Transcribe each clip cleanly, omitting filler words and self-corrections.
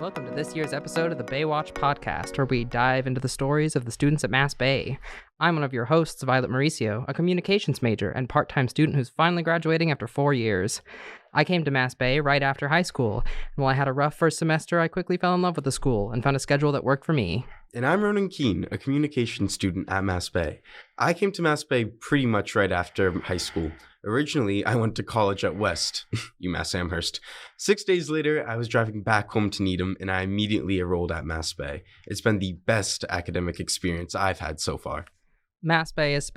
Welcome to this year's episode of the BayWatch podcast, where we dive into the stories of the students at Mass Bay. I'm one of your hosts, Violet Mauricio, a communications major and part-time student who's finally graduating after 4 years. I came to Mass Bay right after high school, and while I had a rough first semester, I quickly fell in love with the school and found a schedule that worked for me. And I'm Ronan Keene, a communications student at Mass Bay. I came to Mass Bay pretty much right after high school. Originally, I went to college at West, UMass Amherst. 6 days later, I was driving back home to Needham, and I immediately enrolled at Mass Bay. It's been the best academic experience I've had so far. Mass Bay has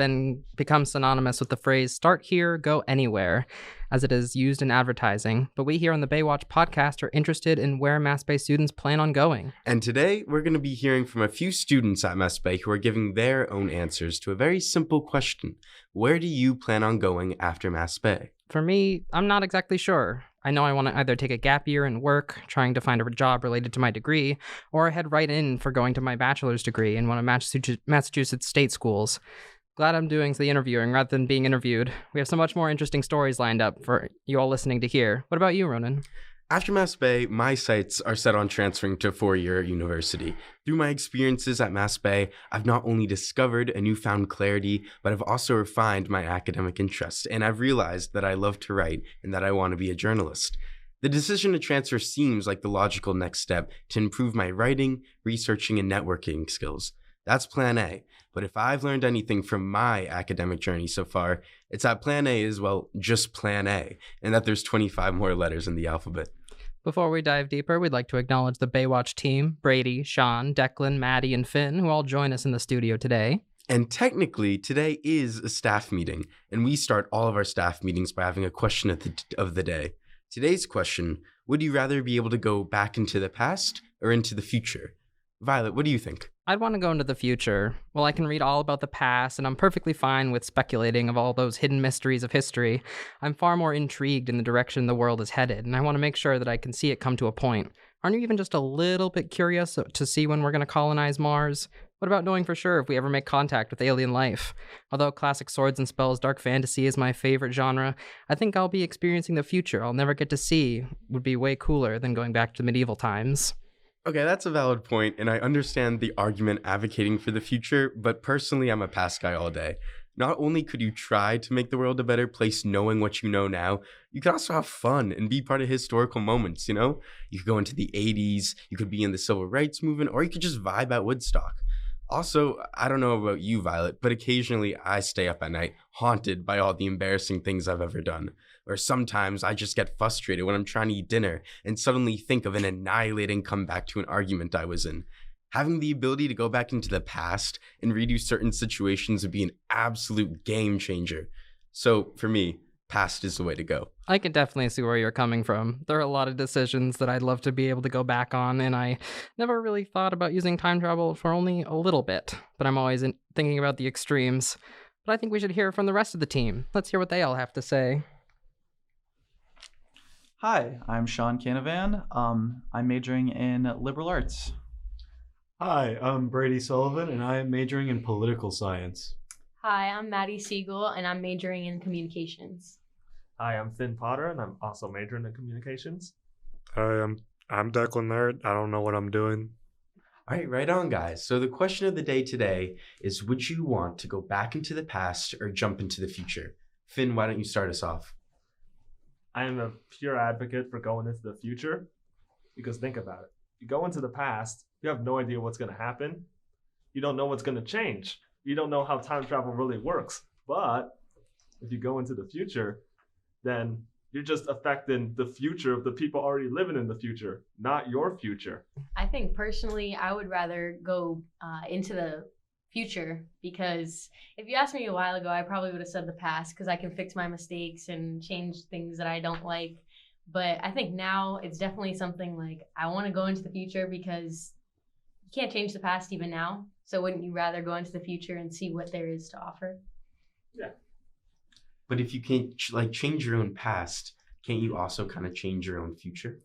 become synonymous with the phrase "start here, go anywhere," as it is used in advertising, but we here on the BayWatch podcast are interested in where Mass Bay students plan on going. And today, we're going to be hearing from a few students at Mass Bay who are giving their own answers to a very simple question. Where do you plan on going after Mass Bay? For me, I'm not exactly sure. I know I want to either take a gap year and work, trying to find a job related to my degree, or head right in for going to my bachelor's degree in one of Massachusetts state schools. Glad I'm doing the interviewing rather than being interviewed. We have so much more interesting stories lined up for you all listening to hear. What about you, Ronan? After Mass Bay, my sights are set on transferring to a four-year university. Through my experiences at Mass Bay, I've not only discovered a newfound clarity, but I've also refined my academic interests, and I've realized that I love to write and that I want to be a journalist. The decision to transfer seems like the logical next step to improve my writing, researching, and networking skills. That's Plan A, but if I've learned anything from my academic journey so far, it's that Plan A is, well, just Plan A, and that there's 25 more letters in the alphabet. Before we dive deeper, we'd like to acknowledge the BayWatch team, Brady, Sean, Declan, Maddie, and Finn, who all join us in the studio today. And technically, today is a staff meeting, and we start all of our staff meetings by having a question of the day. Today's question, would you rather be able to go back into the past or into the future? Violet, what do you think? I'd want to go into the future. Well, I can read all about the past, and I'm perfectly fine with speculating of all those hidden mysteries of history. I'm far more intrigued in the direction the world is headed, and I want to make sure that I can see it come to a point. Aren't you even just a little bit curious to see when we're going to colonize Mars? What about knowing for sure if we ever make contact with alien life? Although classic swords and spells dark fantasy is my favorite genre, I think I'll be experiencing the future I'll never get to see would be way cooler than going back to medieval times. Okay, that's a valid point, and I understand the argument advocating for the future, but personally, I'm a past guy all day. Not only could you try to make the world a better place knowing what you know now, you could also have fun and be part of historical moments, you know? You could go into the 80s, you could be in the civil rights movement, or you could just vibe at Woodstock. Also, I don't know about you, Violet, but occasionally I stay up at night, haunted by all the embarrassing things I've ever done. Or sometimes I just get frustrated when I'm trying to eat dinner and suddenly think of an annihilating comeback to an argument I was in. Having the ability to go back into the past and redo certain situations would be an absolute game changer. So for me, past is the way to go. I can definitely see where you're coming from. There are a lot of decisions that I'd love to be able to go back on, and I never really thought about using time travel for only a little bit, but I'm always thinking about the extremes. But I think we should hear from the rest of the team. Let's hear what they all have to say. Hi, I'm Sean Canavan. I'm majoring in liberal arts. Hi, I'm Brady Sullivan, and I am majoring in political science. Hi, I'm Maddie Siegel, and I'm majoring in communications. Hi, I'm Finn Potter, and I'm also majoring in communications. Hi, I'm Declan Nerd. I don't know what I'm doing. All right on, guys. So the question of the day today is, would you want to go back into the past or jump into the future? Finn, why don't you start us off? I am a pure advocate for going into the future, because think about it. You go into the past, you have no idea what's going to happen. You don't know what's going to change. You don't know how time travel really works. But if you go into the future, then you're just affecting the future of the people already living in the future, not your future. I think personally, I would rather go into the future, because if you asked me a while ago, I probably would have said the past, because I can fix my mistakes and change things that I don't like. But I think now it's definitely something like I want to go into the future, because you can't change the past even now. So wouldn't you rather go into the future and see what there is to offer? Yeah. But if you can't change your own past, can't you also kind of change your own future?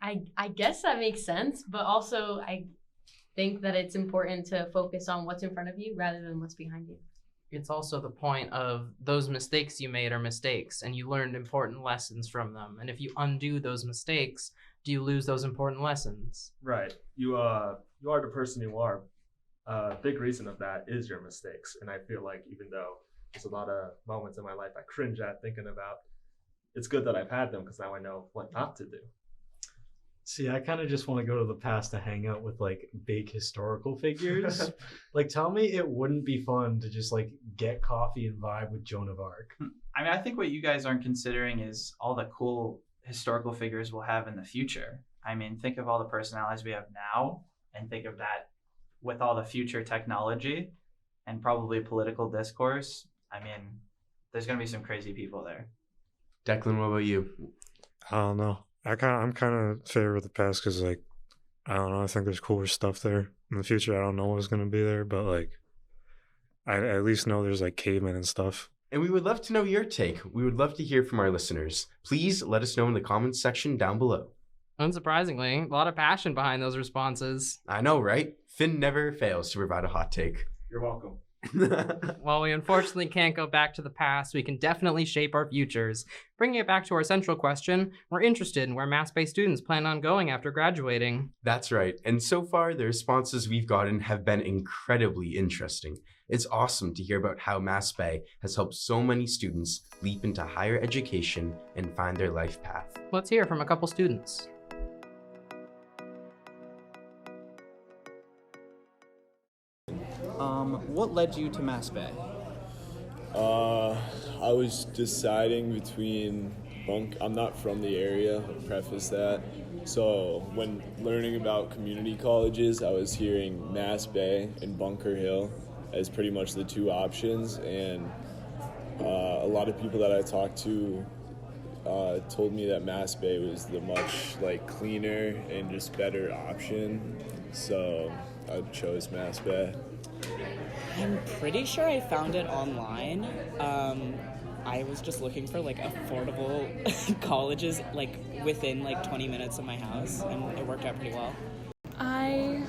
I guess that makes sense, but also I think that it's important to focus on what's in front of you rather than what's behind you. It's also the point of those mistakes you made are mistakes, and you learned important lessons from them. And if you undo those mistakes, do you lose those important lessons? Right. You are the person you are. A big reason of that is your mistakes. And I feel like even though there's a lot of moments in my life I cringe at thinking about, it's good that I've had them because now I know what not to do. See, I kind of just want to go to the past to hang out with like big historical figures. Like, tell me it wouldn't be fun to just like get coffee and vibe with Joan of Arc. I mean, I think what you guys aren't considering is all the cool historical figures we'll have in the future. I mean, think of all the personalities we have now and think of that with all the future technology and probably political discourse. I mean, there's going to be some crazy people there. Declan, what about you? I don't know. I'm kind of favor of the past because, like, I don't know. I think there's cooler stuff there in the future. I don't know what's gonna be there, but like, I at least know there's like cavemen and stuff. And we would love to know your take. We would love to hear from our listeners. Please let us know in the comments section down below. Unsurprisingly, a lot of passion behind those responses. I know, right? Finn never fails to provide a hot take. You're welcome. While we unfortunately can't go back to the past, we can definitely shape our futures. Bringing it back to our central question, we're interested in where Mass-Bay students plan on going after graduating. That's right. And so far, the responses we've gotten have been incredibly interesting. It's awesome to hear about how Mass-Bay has helped so many students leap into higher education and find their life path. Let's hear from a couple students. What led you to Mass-Bay? I was deciding between I'm not from the area, I'll preface that. So when learning about community colleges, I was hearing Mass-Bay and Bunker Hill as pretty much the two options, and a lot of people that I talked to told me that Mass-Bay was the much like cleaner and just better option. So I chose Mass-Bay. I'm pretty sure I found it online. I was just looking for like affordable colleges like within like 20 minutes of my house, and it worked out pretty well. I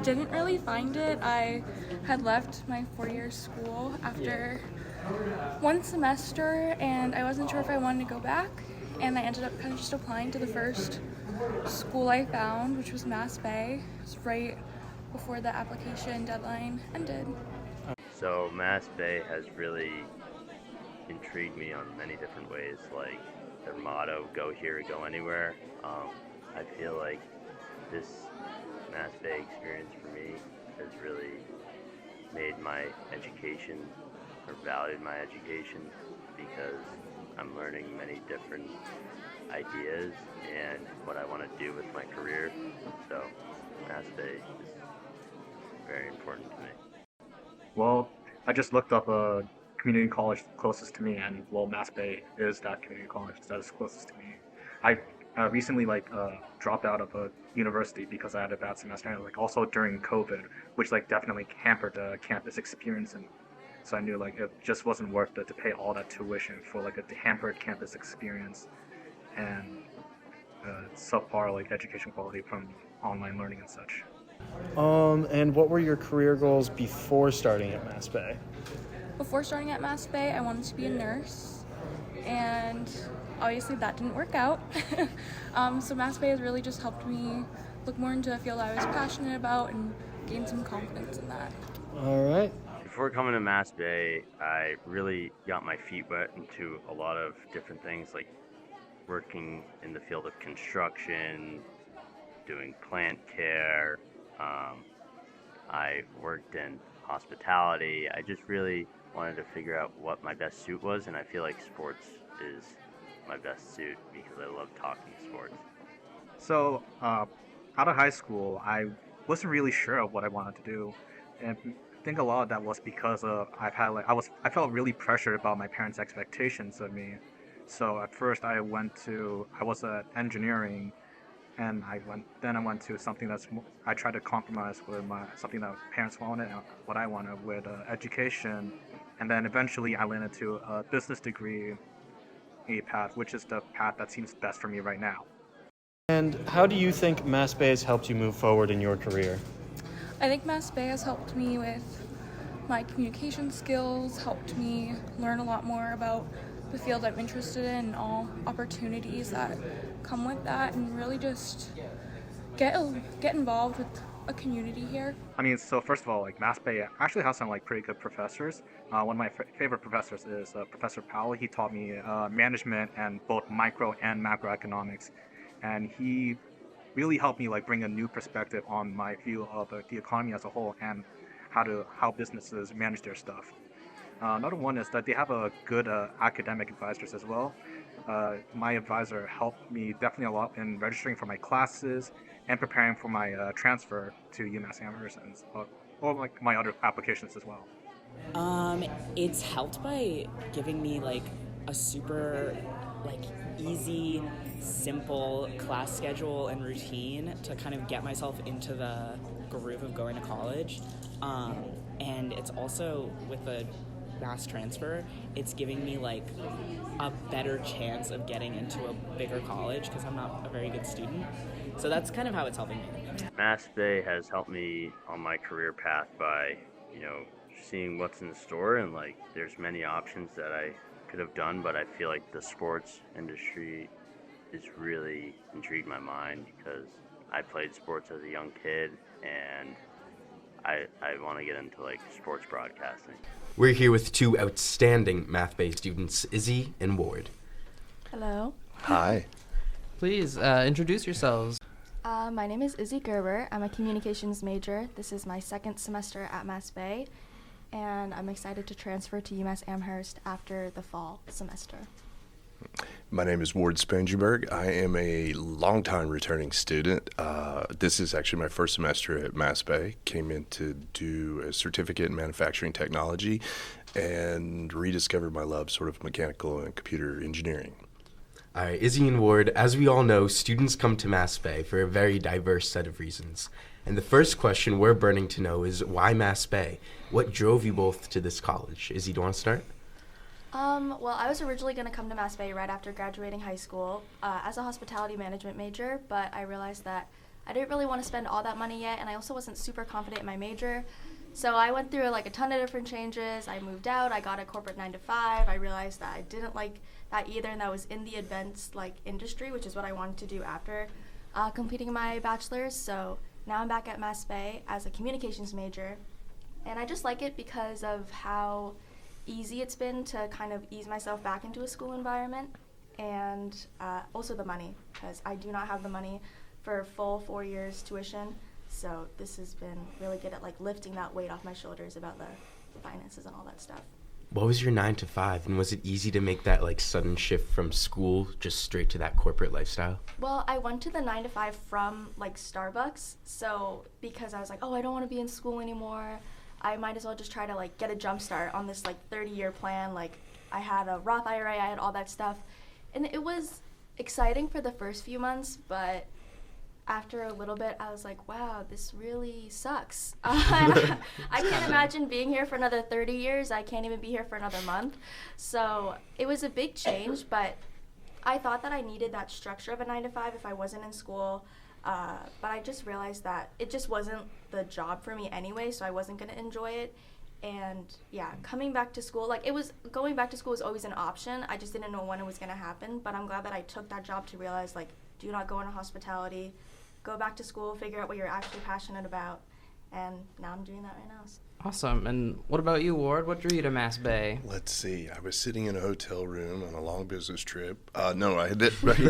didn't really find it. I had left my 4-year school after one semester, and I wasn't sure if I wanted to go back, and I ended up kind of just applying to the first school I found, which was Mass-Bay. It was right before the application deadline ended. So Mass-Bay has really intrigued me on many different ways, like their motto, go here, go anywhere. I feel like this Mass-Bay experience for me has really made my education, or valued my education, because I'm learning many different ideas and what I want to do with my career. So Mass-Bay is very important to me. Well, I just looked up a community college closest to me, and well, Mass-Bay is that community college that is closest to me. I recently dropped out of a university because I had a bad semester, and also during COVID, which definitely hampered the campus experience, and so I knew it just wasn't worth it to pay all that tuition for a hampered campus experience and subpar education quality from online learning and such. And what were your career goals before starting at Mass-Bay? Before starting at Mass-Bay, I wanted to be a nurse, and obviously that didn't work out. So Mass-Bay has really just helped me look more into a field I was passionate about and gain some confidence in that. All right. Before coming to Mass-Bay, I really got my feet wet into a lot of different things, like working in the field of construction, doing plant care. I worked in hospitality. I just really wanted to figure out what my best suit was, and I feel like sports is my best suit because I love talking sports. So, out of high school, I wasn't really sure of what I wanted to do, and I think a lot of that was because I felt really pressured about my parents' expectations of me. So at first I was at engineering, and I went to something I tried to compromise with something that parents wanted and what I wanted with education, and then eventually I landed to a business degree path, which is the path that seems best for me right now. And how do you think Mass-Bay has helped you move forward in your career? I think Mass-Bay has helped me with my communication skills, helped me learn a lot more about the the field I'm interested in and all opportunities that come with that, and really just get involved with a community here. I mean, so first of all, like Mass Bay actually has some like pretty good professors. One of my favorite professors is Professor Powell. He taught me management and both micro and macroeconomics, and he really helped me like bring a new perspective on my view of the economy as a whole and how businesses manage their stuff. Another one is that they have a good academic advisors as well. My advisor helped me definitely a lot in registering for my classes and preparing for my transfer to UMass Amherst and or like my other applications as well. It's helped by giving me like a super like easy, simple class schedule and routine to kind of get myself into the groove of going to college. And it's also with the mass transfer, it's giving me like a better chance of getting into a bigger college because I'm not a very good student. So that's kind of how it's helping me. Mass Bay has helped me on my career path by, seeing what's in the store, and like there's many options that I could have done, but I feel like the sports industry is really intrigued my mind because I played sports as a young kid and I want to get into like sports broadcasting. We're here with two outstanding math-based students, Izzy and Ward. Hello. Hi. Please introduce yourselves. My name is Izzy Gerber. I'm a communications major. This is my second semester at Mass Bay, and I'm excited to transfer to UMass Amherst after the fall semester. My name is Ward Spangenberg. I am a longtime returning student. This is actually my first semester at Mass Bay. Came in to do a certificate in manufacturing technology and rediscovered my love sort of mechanical and computer engineering. All right, Izzy and Ward, as we all know, students come to Mass Bay for a very diverse set of reasons. And the first question we're burning to know is, why Mass Bay? What drove you both to this college? Izzy, do you want to start? Well, I was originally going to come to Mass Bay right after graduating high school as a hospitality management major, but I realized that I didn't really want to spend all that money yet, and I also wasn't super confident in my major. So I went through like a ton of different changes. I moved out. I got a corporate 9-to-5. I realized that I didn't like that either, and that was in the events like industry, which is what I wanted to do after completing my bachelor's. So now I'm back at Mass Bay as a communications major, and I just like it because of how easy it's been to kind of ease myself back into a school environment, and also the money, because I do not have the money for a full 4 years tuition. So this has been really good at like lifting that weight off my shoulders about the finances and all that stuff. What was your 9-to-5, and was it easy to make that like sudden shift from school just straight to that corporate lifestyle? Well, I went to the 9-to-5 from like Starbucks, so because I was like, oh, I don't want to be in school anymore, I might as well just try to like get a jump start on this like 30-year plan. Like I had a Roth IRA, I had all that stuff, and it was exciting for the first few months, but after a little bit, I was like, wow, this really sucks. I can't imagine being here for another 30 years. I can't even be here for another month. So it was a big change, but I thought that I needed that structure of a 9-to-5 if I wasn't in school. But I just realized that it just wasn't the job for me anyway, so I wasn't going to enjoy it. And yeah, coming back to school, going back to school was always an option. I just didn't know when it was going to happen. But I'm glad that I took that job to realize, like, do not go into hospitality. Go back to school, figure out what you're actually passionate about, and now I'm doing that right now. Awesome. And what about you, Ward? What drew you to Mass Bay? Let's see. I was sitting in a hotel room on a long business trip. No, I had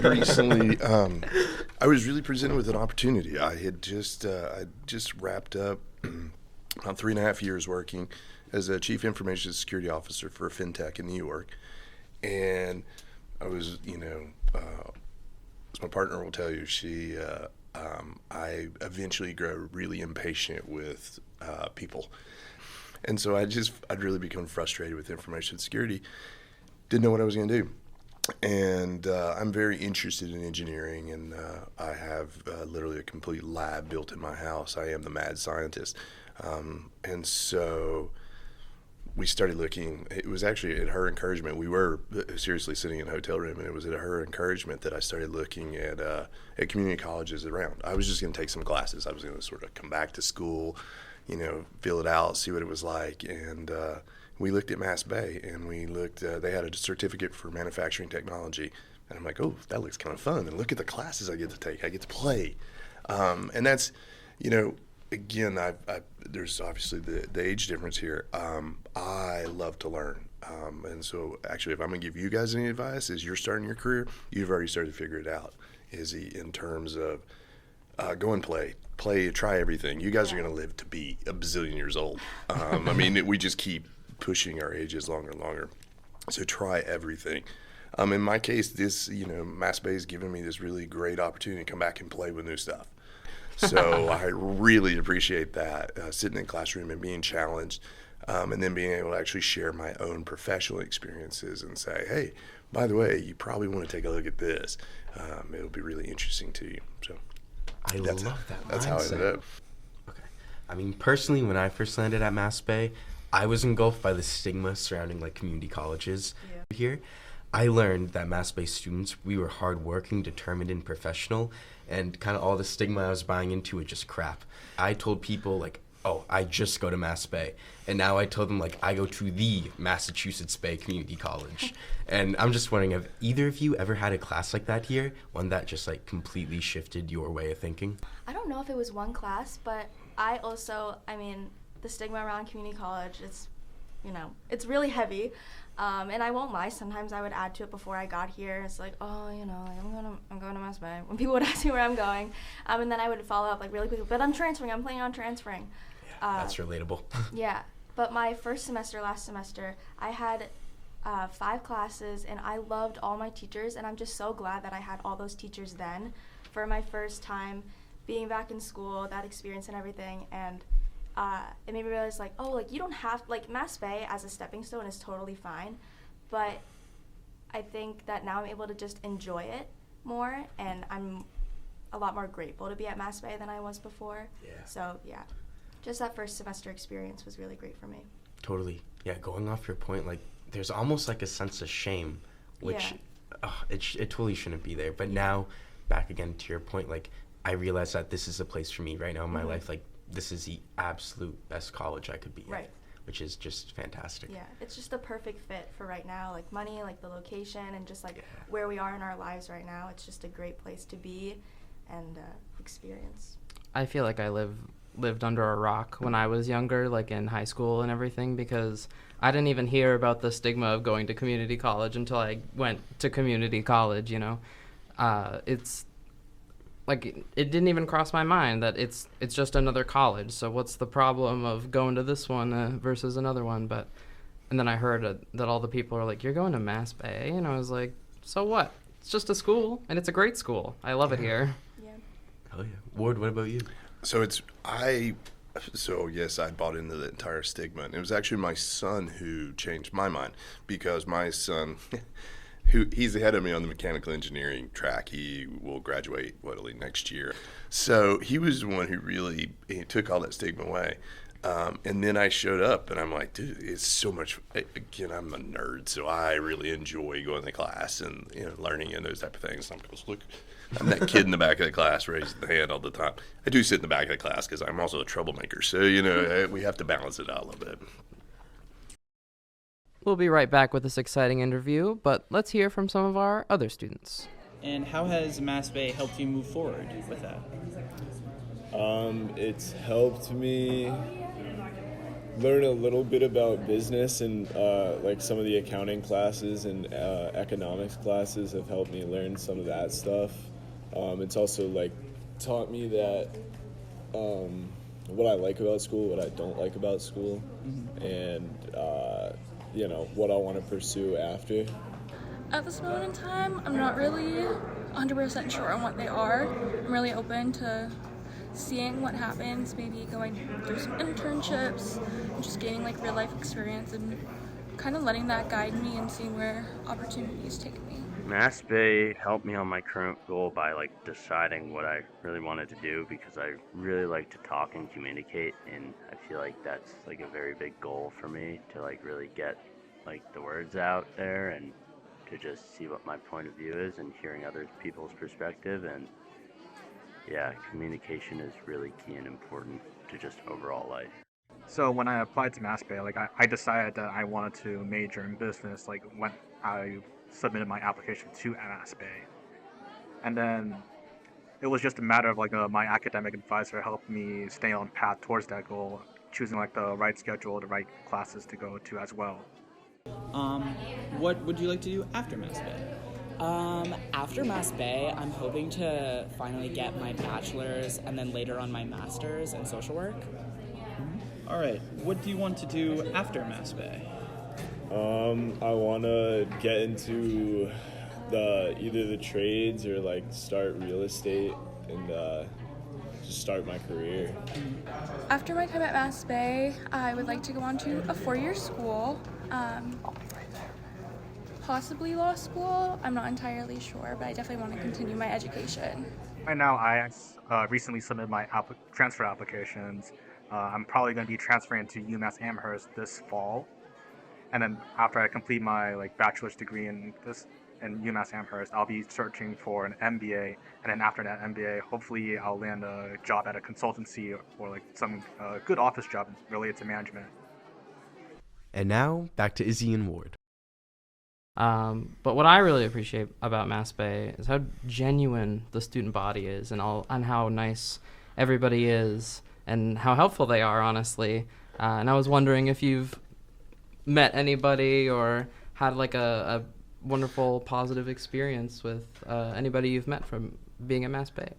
recently. I was really presented with an opportunity. I had just wrapped up about 3.5 years working as a chief information security officer for a fintech in New York, and I was, as my partner will tell you, I eventually grow really impatient with people. And so I'd really become frustrated with information security. Didn't know what I was going to do. And I'm very interested in engineering, and I have literally a complete lab built in my house. I am the mad scientist. And so we started looking. It was actually at her encouragement. We were seriously sitting in a hotel room, and it was at her encouragement that I started looking at community colleges around. I was just going to take some classes. I was going to sort of come back to school, feel it out, see what it was like. And we looked at Mass Bay, and we looked. They had a certificate for manufacturing technology, and I'm like, oh, that looks kind of fun. And look at the classes I get to take. I get to play, and that's, again, there's obviously the age difference here. I love to learn, and so actually, if I'm gonna give you guys any advice as you're starting your career, you've already started to figure it out, Izzy, in terms of go and play, try everything. You guys are gonna live to be a bazillion years old. I mean, we just keep pushing our ages longer and longer, so try everything. In my case, this Mass Bay has given me this really great opportunity to come back and play with new stuff. So I really appreciate that, sitting in the classroom and being challenged, and then being able to actually share my own professional experiences and say, hey, by the way, you probably want to take a look at this. It'll be really interesting to you. So I love that. That's how I ended up. Okay. I mean, personally, when I first landed at Mass Bay, I was engulfed by the stigma surrounding like community colleges here. I learned that Mass Bay students, we were hardworking, determined, and professional, and kind of all the stigma I was buying into was just crap. I told people like, oh, I just go to Mass Bay, and now I told them like I go to the Massachusetts Bay Community College. And I'm just wondering, have either of you ever had a class like that here, one that just like completely shifted your way of thinking? I don't know if it was one class, but I mean, the stigma around community college is, it's really heavy. And I won't lie, sometimes I would add to it before I got here. It's like, oh, I'm going to Mass Bay. When people would ask me where I'm going, and then I would follow up like really quickly, but I'm transferring, I'm planning on transferring. Yeah, that's relatable. Yeah, but my first semester, last semester, I had 5 classes, and I loved all my teachers, and I'm just so glad that I had all those teachers then for my first time being back in school, that experience and everything, and it made me realize, like, oh, like, you don't have, like, Mass Bay as a stepping stone is totally fine, but I think that now I'm able to just enjoy it more, and I'm a lot more grateful to be at Mass Bay than I was before. Yeah. So, yeah, just that first semester experience was really great for me. Totally. Yeah, going off your point, like, there's almost, like, a sense of shame, which it totally shouldn't be there. But now, back again to your point, like, I realize that this is a place for me right now in my life, like, this is the absolute best college I could be at, which is just fantastic. Yeah, it's just the perfect fit for right now, like money, like the location, and just like where we are in our lives right now. It's just a great place to be and experience. I feel like I lived under a rock when I was younger, like in high school and everything, because I didn't even hear about the stigma of going to community college until I went to community college, It's like, it didn't even cross my mind that it's just another college. So what's the problem of going to this one versus another one? And then I heard that all the people are like, you're going to Mass Bay, and I was like, so what? It's just a school, and it's a great school. I love it here. Yeah. Hell yeah. Ward, what about you? So yes, I bought into the entire stigma. And it was actually my son who changed my mind, because my son, he's ahead of me on the mechanical engineering track. He will graduate, next year. So he was the one who really took all that stigma away. And then I showed up, and I'm like, dude, it's so much. Again, I'm a nerd, so I really enjoy going to class and learning and those type of things. Some people look, I'm that kid in the back of the class raising the hand all the time. I do sit in the back of the class because I'm also a troublemaker. So we have to balance it out a little bit. We'll be right back with this exciting interview, but let's hear from some of our other students. And how has Mass Bay helped you move forward with that? It's helped me learn a little bit about business, and like some of the accounting classes and economics classes have helped me learn some of that stuff. It's also like taught me that what I like about school, what I don't like about school, and what I want to pursue after. At this moment in time, I'm not really 100% sure on what they are. I'm really open to seeing what happens, maybe going through some internships, and just gaining like real life experience and kind of letting that guide me and seeing where opportunities take me. Mass Bay helped me on my current goal by deciding what I really wanted to do, because I really like to talk and communicate, and I feel like that's a very big goal for me to really get the words out there and to just see what my point of view is and hearing other people's perspective. And yeah, communication is really key and important to just overall life. So when I applied to Mass Bay, like I decided that I wanted to major in business, like when I submitted my application to Mass Bay. And then it was just a matter of like my academic advisor helped me stay on path towards that goal, choosing like the right schedule, the right classes to go to as well. What would you like to do after Mass Bay? After Mass Bay, I'm hoping to finally get my bachelor's and then later on my master's in social work. All right. What do you want to do after Mass Bay? I want to get into either the trades or like start real estate and just start my career. After my time at Mass Bay, I would like to go on to a 4-year school, possibly law school. I'm not entirely sure, but I definitely want to continue my education. Right now, I recently submitted my transfer applications. I'm probably going to be transferring to UMass Amherst this fall, and then after I complete my like bachelor's degree in UMass Amherst, I'll be searching for an MBA, and then after that MBA, hopefully I'll land a job at a consultancy or like some good office job related to management. And now back to Izzy and Ward. But what I really appreciate about Mass Bay is how genuine the student body is, and how nice everybody is, and how helpful they are, honestly. And I was wondering if you've met anybody or had like a wonderful positive experience with anybody you've met from being at Mass Bay.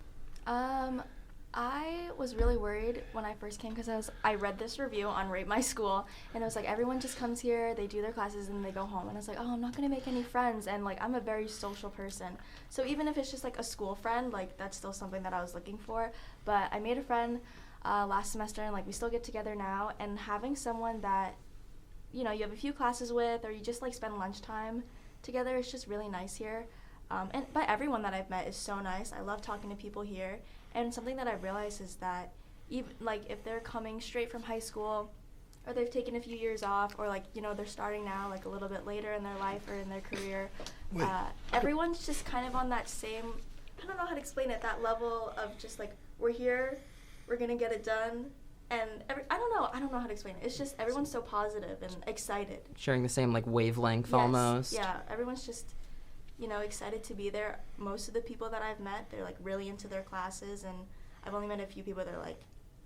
I was really worried when I first came because I read this review on Rate My School, and it was like everyone just comes here, they do their classes, and they go home. And I was like, oh, I'm not going to make any friends, and like I'm a very social person. So even if it's just like a school friend, like that's still something that I was looking for. But I made a friend last semester, and like we still get together now, and having someone that, you know, you have a few classes with, or you just like spend lunchtime together, it's just really nice here. But everyone that I've met is so nice. I love talking to people here. And something that I've realized is that even like if they're coming straight from high school, or they've taken a few years off, or like, you know, they're starting now like a little bit later in their life or in their career, everyone's just kind of on that same, I don't know how to explain it, that level of just like, we're here, we're gonna get it done. And I don't know how to explain it. It's just everyone's so positive and excited. Sharing the same like wavelength Yes, almost. Yeah, everyone's just, you know, excited to be there. Most of the people that I've met, they're like really into their classes, and I've only met a few people that are like,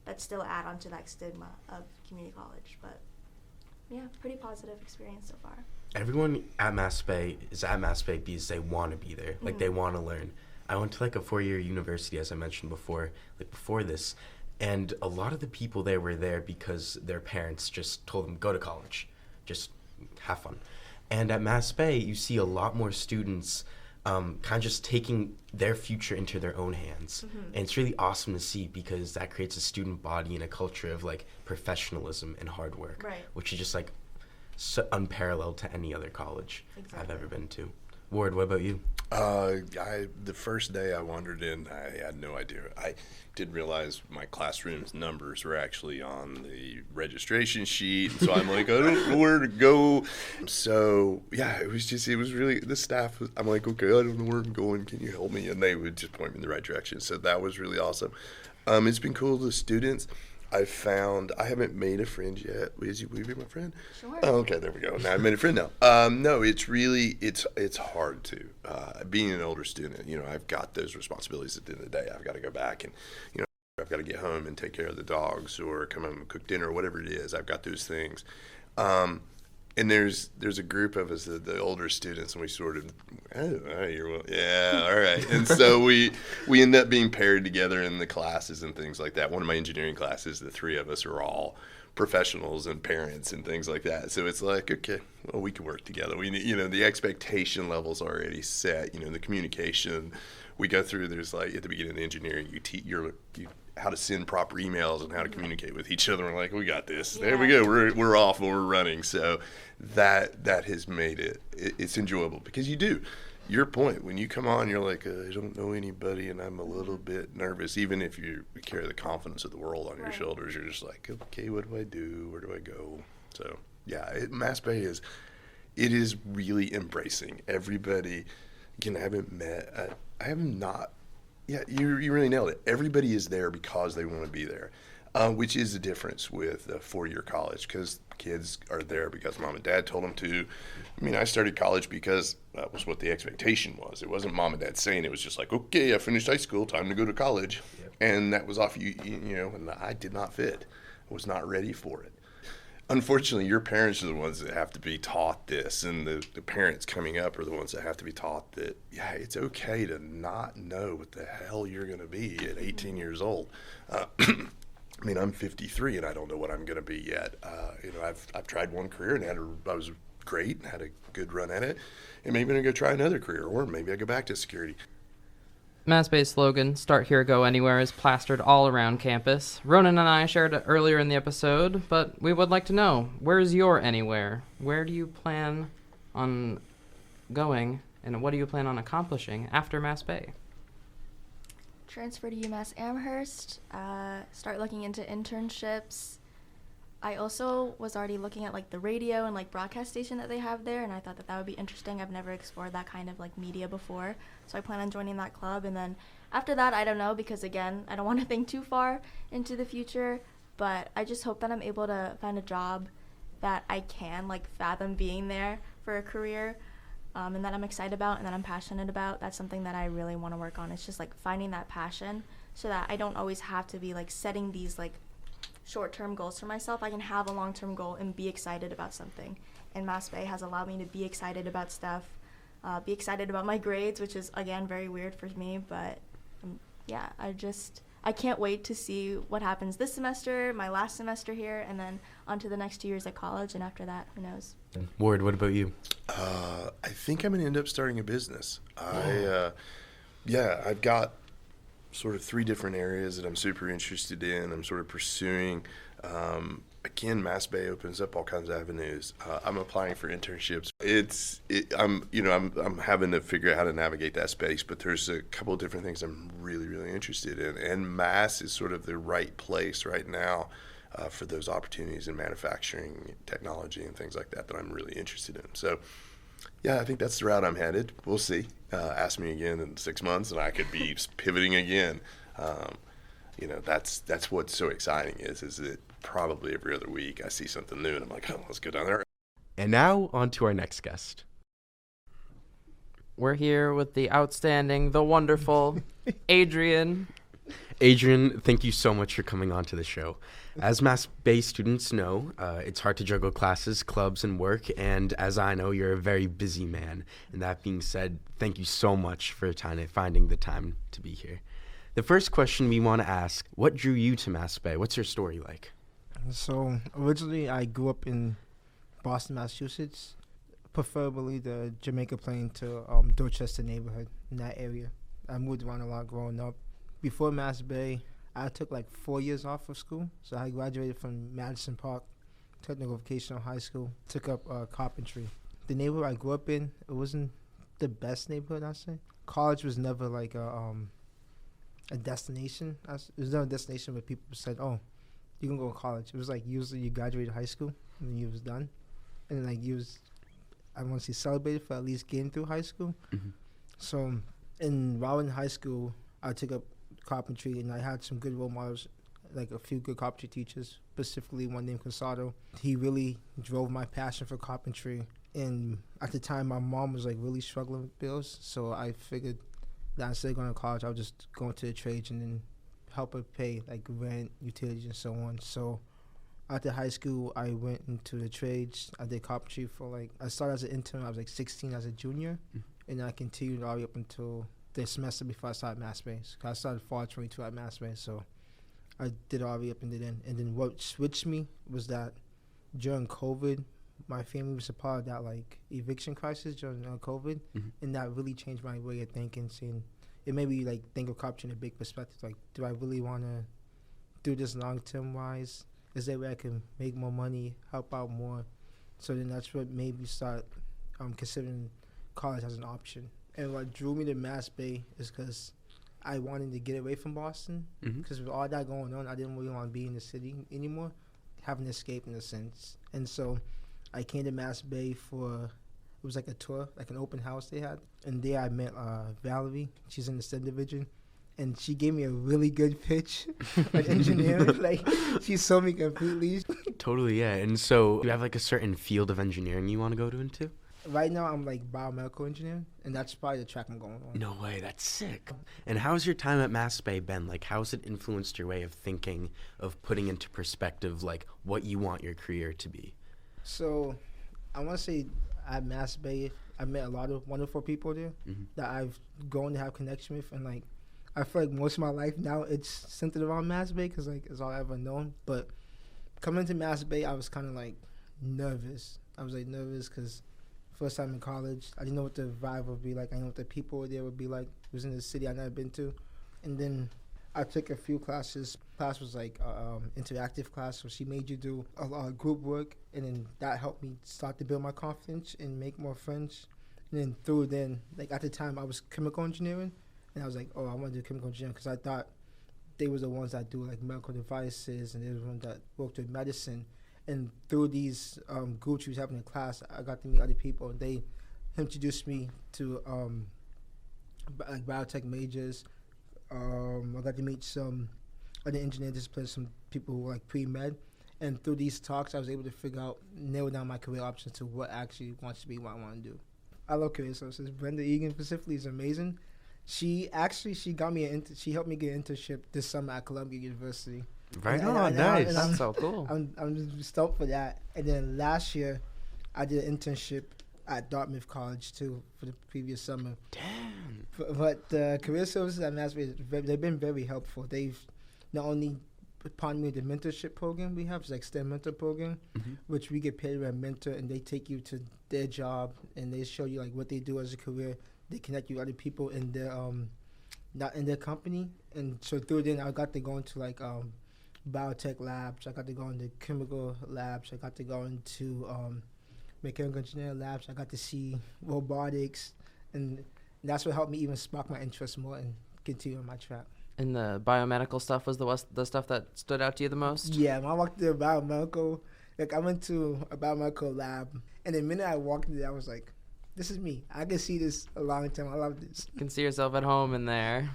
that still add on to that stigma of community college. But yeah, pretty positive experience so far. Everyone at Mass Bay is at Mass Bay because they want to be there. Like they want to learn. I went to like a 4-year university, as I mentioned before, like before this, and a lot of the people there were there because their parents just told them, go to college, just have fun. And at Mass Bay, you see a lot more students kind of just taking their future into their own hands. And it's really awesome to see because that creates a student body and a culture of like professionalism and hard work, which is just like so unparalleled to any other college I've ever been to. Ward, what about you? The first day I wandered in, I had no idea. I didn't realize my classroom's numbers were actually on the registration sheet. So I'm like, I don't know where to go. So yeah, it was really, the staff I'm like, okay, I don't know where I'm going. Can you help me? And they would just point me in the right direction. So that was really awesome. It's been cool. The students, I haven't made a friend yet. Will you be my friend? Sure. Oh, okay, there we go. Now I've made a friend now. No, it's really, it's hard to. Being an older student, you know, I've got those responsibilities at the end of the day. I've got to go back and, you know, I've got to get home and take care of the dogs or come home and cook dinner or whatever it is. I've got those things. And there's a group of us, the older students, and we sort of, yeah, all right. And so we end up being paired together in the classes and things like that. One of my engineering classes, the three of us are all professionals and parents and things like that. So it's like, okay, well, we can work together. We need, you know, the expectation level's already set. You know, the communication we go through. There's like at the beginning of the engineering, you teach how to send proper emails and how to communicate with each other. We're like, we got this. Yeah. There we go. We're off and we're running. So that has made it's enjoyable because you do. Your point, when you come on, you're like, I don't know anybody and I'm a little bit nervous. Even if you carry the confidence of the world on your shoulders, you're just like, okay, what do I do? Where do I go? So yeah, Mass Bay is really embracing everybody. Again, I haven't met, I have not. Yeah, you really nailed it. Everybody is there because they want to be there. which is the difference with a four-year college, because kids are there because mom and dad told them to. I mean, I started college because that was what the expectation was. It wasn't mom and dad saying, it was just like, okay, I finished high school, time to go to college. Yep. And that was off and I did not fit. I was not ready for it. Unfortunately, your parents are the ones that have to be taught this, and the parents coming up are the ones that have to be taught that, yeah, it's okay to not know what the hell you're going to be at 18 years old. I mean, I'm 53 and I don't know what I'm going to be yet. I've tried one career and I was great and had a good run at it, and maybe I'm going to go try another career, or maybe I go back to security. Mass Bay's slogan, Start Here, Go Anywhere, is plastered all around campus. Ronan and I shared it earlier in the episode, but we would like to know, where's your anywhere? Where do you plan on going, and what do you plan on accomplishing after Mass Bay? Transfer to UMass Amherst, start looking into internships. I also was already looking at the radio and broadcast station that they have there, and I thought that would be interesting. I've never explored that kind of media before, so I plan on joining that club. And then after that, I don't know, because again, I don't want to think too far into the future, but I just hope that I'm able to find a job that I can fathom being there for a career, and that I'm excited about and that I'm passionate about. That's something that I really want to work on. It's just finding that passion, so that I don't always have to be setting these short-term goals for myself. I can have a long-term goal and be excited about something. And Mass Bay has allowed me to be excited about stuff, be excited about my grades, which is, again, very weird for me. But, yeah, I can't wait to see what happens this semester, my last semester here, and then on to the next 2 years at college. And after that, who knows? Ward, what about you? I think I'm going to end up starting a business. I've got sort of 3 different areas that I'm super interested in. I'm sort of pursuing. Again, Mass Bay opens up all kinds of avenues. I'm applying for internships. I'm having to figure out how to navigate that space, but there's a couple of different things I'm really, really interested in. And Mass is sort of the right place right now for those opportunities in manufacturing, technology, and things like that I'm really interested in. So, yeah, I think that's the route I'm headed. We'll see. Ask me again in 6 months, and I could be pivoting again. That's what's so exciting is that probably every other week I see something new, and I'm like, oh, let's go down there. And now on to our next guest. We're here with the outstanding, the wonderful Adrian. Adrian, thank you so much for coming on to the show. As Mass Bay students know, it's hard to juggle classes, clubs, and work, and as I know, you're a very busy man. And that being said, thank you so much for finding the time to be here. The first question we want to ask, what drew you to Mass Bay? What's your story like? So, originally, I grew up in Boston, Massachusetts, preferably the Jamaica Plain to Dorchester neighborhood, in that area. I moved around a lot growing up. Before Mass Bay, I took 4 years off of school. So I graduated from Madison Park Technical Vocational High School, took up carpentry. The neighborhood I grew up in, it wasn't the best neighborhood, I'd say. College was never a destination. It was never a destination where people said, oh, you can go to college. It was usually you graduated high school and then you was done. And then I want to say celebrated for at least getting through high school. Mm-hmm. So while in high school, I took up carpentry, and I had some good role models, a few good carpentry teachers, specifically one named Casado. He really drove my passion for carpentry, and at the time my mom was really struggling with bills, so I figured that instead of going to college, I would just go into the trades and then help her pay rent, utilities, and so on. So after high school, I went into the trades. I did carpentry for I started as an intern. I was 16 as a junior, and I continued all the way up until the semester before I started Mass Bay. I started fall 22 at Mass Bay, so I did all the way up into then. And then what switched me was that during COVID, my family was a part of that eviction crisis during COVID, and that really changed my way of thinking. Seeing it made me think of carpentry in a big perspective. Do I really want to do this long term wise? Is there a way I can make more money, help out more? So then that's what made me start considering college as an option. And what drew me to Mass Bay is because I wanted to get away from Boston. Because with all that going on, I didn't really want to be in the city anymore, having an escape in a sense. And so I came to Mass Bay for, it was a tour, an open house they had. And there I met Valerie. She's in the STEM division. and she gave me a really good pitch on engineering. Like, she sold me completely. Totally, yeah. And so, do you have like a certain field of engineering you want to go into? Right now, I'm like biomedical engineering, and that's probably the track I'm going on. No way, that's sick. And how's your time at Mass Bay been? Like, how's it influenced your way of thinking, of putting into perspective, like, what you want your career to be? So, I want to say at Mass Bay, I met a lot of wonderful people there that I've grown to have connection with, and like, I feel like most of my life now it's centered around Mass Bay because like it's all I've ever known. But coming to Mass Bay, I was kind of like nervous. I was like nervous because first time in college, I didn't know what the vibe would be like. I didn't know what the people there would be like. It was in a city I'd never been to. And then I took a few classes. Class was like interactive class, so she made you do a lot of group work, and then that helped me start to build my confidence and make more friends. And then through then, like at the time, I was chemical engineering, and I was like, oh, I want to do chemical engineering because I thought they were the ones that do like medical devices, and they were the ones that worked with medicine. And through these groups we was having in class, I got to meet other people, and they introduced me to like biotech majors. I got to meet some other engineering disciplines, some people who were like pre-med. And through these talks, I was able to narrow down my career options to what actually wants to be what I want to do. I love career services. Brenda Egan specifically is amazing. She got me she helped me get an internship this summer at Columbia University. Right on, nice. That's so cool. I'm stoked for that. And then last year, I did an internship at Dartmouth College too for the previous summer. Damn. But the career services at Mass Bay, they've been very helpful. They've not only upon me the mentorship program we have, it's like STEM mentor program, which we get paid by a mentor, and they take you to their job and they show you like what they do as a career. They connect you with other people in their not in their company, and so through then I got to go into like biotech labs. I got to go into chemical labs. I got to go into mechanical engineering labs. I got to see robotics, and that's what helped me even spark my interest more and continue on my track. And the biomedical stuff was the stuff that stood out to you the most? Yeah, when I walked into a biomedical, like I went to a biomedical lab, and the minute I walked in there, I was like, this is me. I can see this a long time. I love this. You can see yourself at home in there.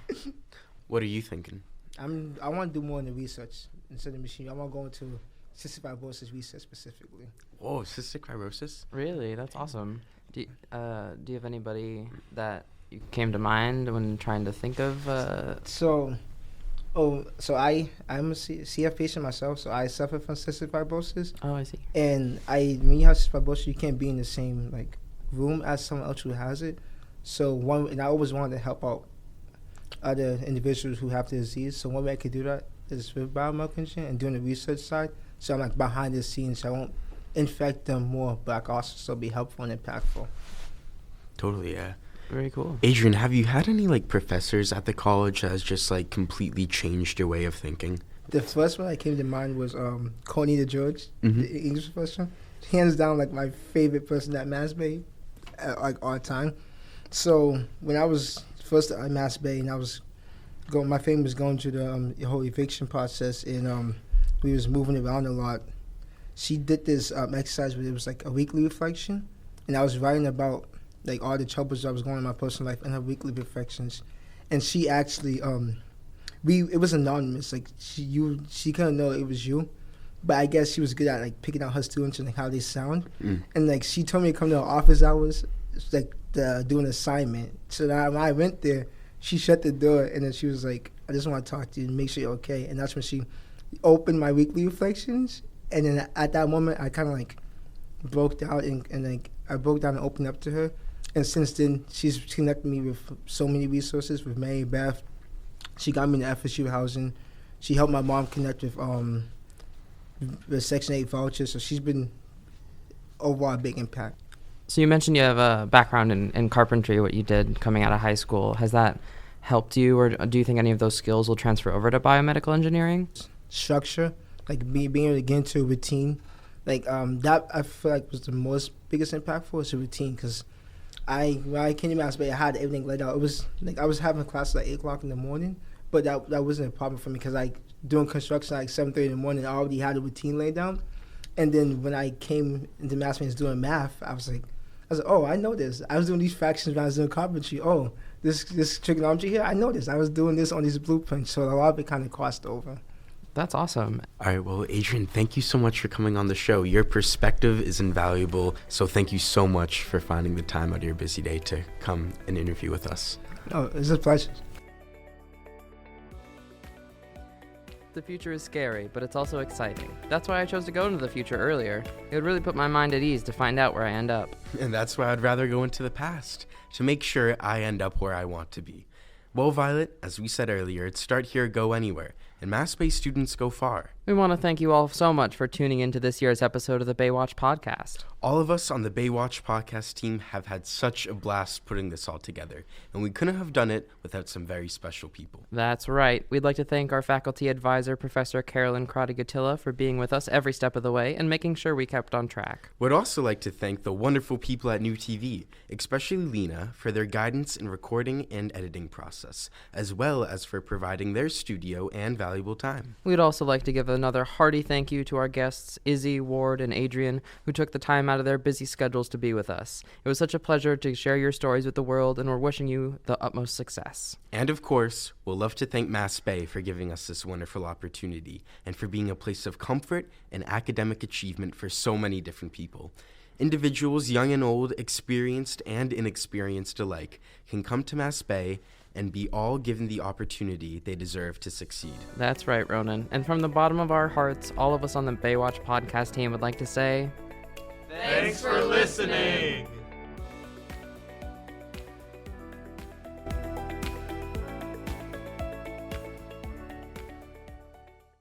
What are you thinking? I want to do more in the research instead of machine. I want to go into cystic fibrosis research specifically. Whoa, cystic fibrosis? Really? That's awesome. Do you have anybody that you came to mind when trying to think of? So I'm a CF patient myself, so I suffer from cystic fibrosis. Oh, I see. And when you have cystic fibrosis, you can't be in the same like room as someone else who has it. So I always wanted to help out other individuals who have the disease. So one way I could do that is with biomedical engineering and doing the research side. So I'm like behind the scenes, so I won't infect them more, but I can also still be helpful and impactful. Totally, yeah. Very cool. Adrian, have you had any like professors at the college that has just like completely changed your way of thinking? The first one that came to mind was Coney DeGeorge, the English professor. Hands down, like my favorite person at Mass Bay, like all the time. So when I was first at Mass Bay, and my family was going through the whole eviction process, and we was moving around a lot. She did this exercise where it was like a weekly reflection, and I was writing about like all the troubles I was going in my personal life and her weekly reflections. And she actually, it was anonymous. Like she couldn't know it was you, but I guess she was good at like picking out her students and like how they sound. And like she told me to come to her office hours, like do an assignment. So that when I went there, she shut the door and then she was like, "I just want to talk to you and make sure you're okay." And that's when she opened my weekly reflections. And then at that moment, I kind of like broke down and like I broke down and opened up to her. And since then, she's connected me with so many resources, with Mary Beth. She got me into FSU housing. She helped my mom connect with Section 8 vouchers. So she's been overall a big impact. So you mentioned you have a background in carpentry, what you did coming out of high school. Has that helped you, or do you think any of those skills will transfer over to biomedical engineering? Structure, like being able to get into a routine. Like that I feel like was the biggest impact for us, a routine, because when I came to Mass Bay, I had everything laid out. It was like I was having classes at 8 o'clock in the morning, but that wasn't a problem for me because like doing construction at like 7:30 in the morning, I already had a routine laid down. And then when I came into Mass Bay and was doing math, I was like, I was like, oh, I know this. I was doing these fractions when I was doing carpentry. Oh, this trigonometry here, I know this. I was doing this on these blueprints, so a lot of it kind of crossed over. That's awesome. All right, well, Adrian, thank you so much for coming on the show. Your perspective is invaluable, so thank you so much for finding the time out of your busy day to come and interview with us. Oh, it's a pleasure. The future is scary, but it's also exciting. That's why I chose to go into the future earlier. It would really put my mind at ease to find out where I end up. And that's why I'd rather go into the past, to make sure I end up where I want to be. Well, Violet, as we said earlier, it's start here, go anywhere, and Mass Bay students go far. We want to thank you all so much for tuning into this year's episode of the BayWatch podcast. All of us on the BayWatch podcast team have had such a blast putting this all together, and we couldn't have done it without some very special people. That's right. We'd like to thank our faculty advisor, Professor Carolyn Crotty-Gatilla, for being with us every step of the way and making sure we kept on track. We'd also like to thank the wonderful people at New TV, especially Lena, for their guidance in recording and editing process, as well as for providing their studio and valuable time. We'd also like to give another hearty thank you to our guests, Izzy, Ward, and Adrian, who took the time out of their busy schedules to be with us. It was such a pleasure to share your stories with the world, and we're wishing you the utmost success. And of course, we'll love to thank Mass Bay for giving us this wonderful opportunity and for being a place of comfort and academic achievement for so many different people. Individuals, young and old, experienced and inexperienced alike, can come to Mass Bay and be all given the opportunity they deserve to succeed. That's right, Ronan. And from the bottom of our hearts, all of us on the BayWatch podcast team would like to say, thanks for listening!